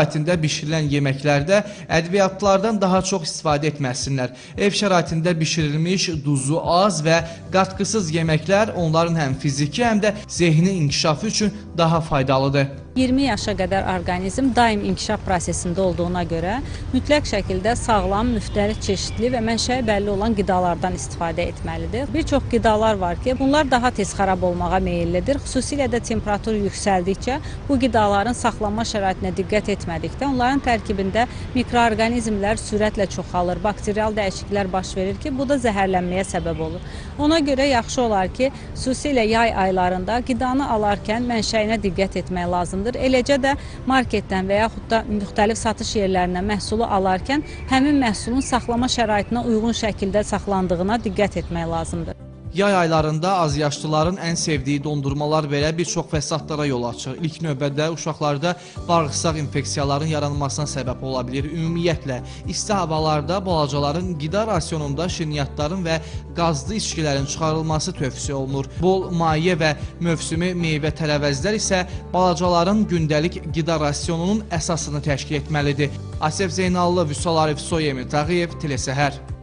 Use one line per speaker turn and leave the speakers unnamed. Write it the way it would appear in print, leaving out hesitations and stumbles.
şəraitində bişirilən yeməklərdə ədviyyatlardan daha çox istifadə etməsinlər. Ev şəraitində bişirilmiş, duzu az və qatqısız yeməklər onların həm fiziki, həm də zehni inkişafı üçün daha faydalıdır.
20 yaşa qədər orqanizm daim inkişaf prosesində olduğuna görə mütləq şəkildə sağlam, müxtəlif çeşidli və mənşəyi bəlli olan qidalardan istifadə etməlidir. Bir çox qidalar var ki, bunlar daha tez xarab olmağa meyillidir. Xüsusilə də temperatur yüksəldikcə bu qidaların saxlanma şəraitinə diqqət etmədikdə onların tərkibində mikroorqanizmlər sürətlə çoxalır, bakterial dəyişikliklər baş verir ki, bu da zəhərlənməyə səbəb olur. Ona görə yaxşı olar ki, xüsusilə yay aylarında qidanı alarkən mənşəyinə diqqət etmək lazımdır. Eləcə də marketdən və yaxud da müxtəlif satış yerlərindən məhsulu alarkən həmin məhsulun saxlama şəraitinə uyğun şəkildə saxlandığına diqqət etmək lazımdır.
Yay aylarında azyaşlıların ən sevdiyi dondurmalar belə bir çox fəsadlara yol açır. İlk növbədə uşaqlarda bağırsaq infeksiyaların yaranmasına səbəb ola bilir. Ümumiyyətlə, isti havalarda balacaların qida rasionunda şirniyyatların və qazlı içkilərin çıxarılması tövsiyə olunur. Bol maye və mövsümi meyvə-tərəvəzlər isə balacaların gündəlik qida rasionunun əsasını təşkil etməlidir. Asef Zeynallı, Vüsal Arif, Soyemir Tağıyev, Telesəhər.